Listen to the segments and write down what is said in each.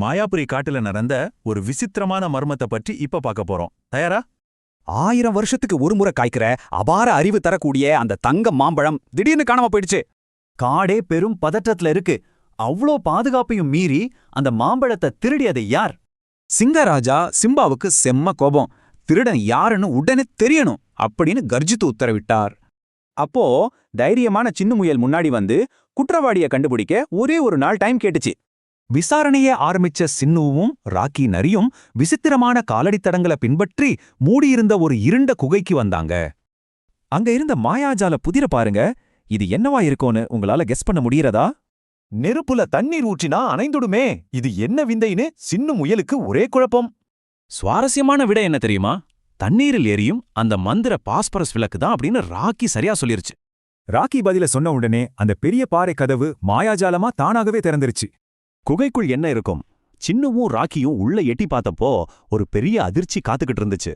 மாயாபுரி காட்டுல நடந்த ஒரு விசித்திரமான மர்மத்தை பற்றி இப்ப பார்க்க போறோம். தயாரா? 1000 வருஷத்துக்கு ஒரு முறை காய்க்கிற அபார அறிவு தரக்கூடிய அந்த தங்க மாம்பழம் திடீர்னு காணாம போயிடுச்சு. காடே பெரும் பதற்றத்துல இருக்கு. அவ்ளோ பாதுகாப்பையும் மீறி அந்த மாம்பழத்தை திருடியது யார்? சிங்கராஜா சிம்பாவுக்கு செம்ம கோபம். திருடன் யாருன்னு உடனே தெரியணும் அப்படின்னு கர்ஜித்து உத்தரவிட்டார். அப்போ தைரியமான சின்ன முயல் முன்னாடி வந்து குற்றவாளிய கண்டுபிடிக்க ஒரே ஒரு நாள் டைம் கேட்டுச்சு. விசாரணையே ஆரம்பிச்ச சின்னுவும் ராக்கி நரியும் விசித்திரமான காலடித்தடங்களை பின்பற்றி மூடியிருந்த ஒரு இருண்ட குகைக்கு வந்தாங்க. அங்க இருந்த மாயாஜால புதிர பாருங்க. இது என்னவா இருக்கும்னு உங்களால கெஸ் பண்ண முடியறதா? நெருப்புல தண்ணீர் ஊற்றினா அணைந்துடுமே. இது என்ன விந்தைன்னு சின்ன முயலுக்கு ஒரே குழப்பம். சுவாரஸ்யமான விட என்ன தெரியுமா? தண்ணீரில் எரியும் அந்த மந்திர பாஸ்பரஸ் விளக்கு தான் அப்படின்னு ராக்கி சரியா சொல்லிருச்சு. ராக்கி பதில சொன்ன உடனே அந்த பெரிய பாறை கதவு மாயாஜாலமா தானாகவே திறந்துருச்சு. குகைக்குள் என்ன இருக்கும்? சின்னுவும் ராக்கியும் உள்ள எட்டி பார்த்தப்போ ஒரு பெரிய அதிர்ச்சி காத்துக்கிட்டு இருந்துச்சு.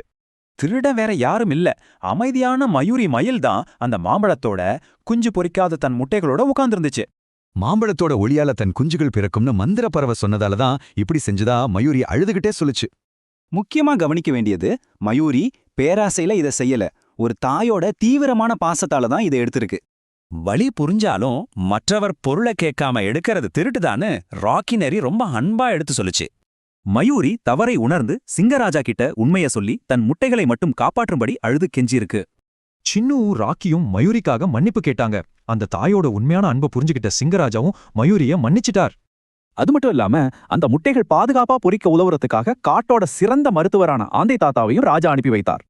திருட வேற யாரும் இல்ல, அமைதியான மயூரி மயில் தான் அந்த மாம்பழத்தோட குஞ்சு பொறிக்காத தன் முட்டைகளோட உட்கார்ந்திருந்துச்சு. மாம்பழத்தோட ஒளியால தன் குஞ்சுகள் பிறக்கும்னு மந்திர பறவை சொன்னதாலதான் இப்படி செஞ்சதா மயூரி அழுதுகிட்டே சொல்லுச்சு. முக்கியமா கவனிக்க வேண்டியது, மயூரி பேராசையில இதை செய்யல. ஒரு தாயோட தீவிரமான பாசத்தால தான் இதை எடுத்திருக்கு. வழி புரிஞ்சாலும் மற்றவர் பொருளை கேட்காம எடுக்கிறது திருட்டுதான்னு ராக்கி நரி ரொம்ப அன்பா எடுத்து சொல்லுச்சு. மயூரி தவறை உணர்ந்து சிங்கராஜா கிட்ட உண்மைய சொல்லி தன் முட்டைகளை மட்டும் காப்பாற்றும்படி அழுது கெஞ்சிருக்கு. சின்னுவும் ராக்கியும் மயூரிக்காக மன்னிப்பு கேட்டாங்க. அந்த தாயோட உண்மையான அன்பை புரிஞ்சுகிட்ட சிங்கராஜாவும் மயூரிய மன்னிச்சிட்டார். அது மட்டும் இல்லாம அந்த முட்டைகள் பாதுகாப்பா பொறிக்க உதவுறதுக்காக காட்டோட சிறந்த மருத்துவரான ஆந்தை தாத்தாவையும் ராஜா அனுப்பி வைத்தார்.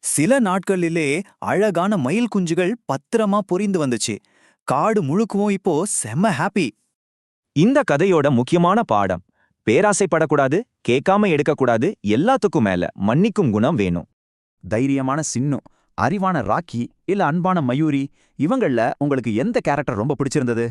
சில நாட்களிலே அழகான மயில் குஞ்சுகள் பத்திரமா பொரிந்து வந்துச்சு. காடு முழுக்கவும் இப்போ செம்ம ஹாப்பி. இந்த கதையோட முக்கியமான பாடம், பேராசைப்படக்கூடாது, கேட்காம எடுக்கக்கூடாது, எல்லாத்துக்கும் மேல மன்னிக்கும் குணம் வேணும். தைரியமான சின்னு, அறிவான ராக்கி இல்ல அன்பான மயூரி, இவங்கள உங்களுக்கு எந்த கேரக்டர் ரொம்ப பிடிச்சிருந்தது?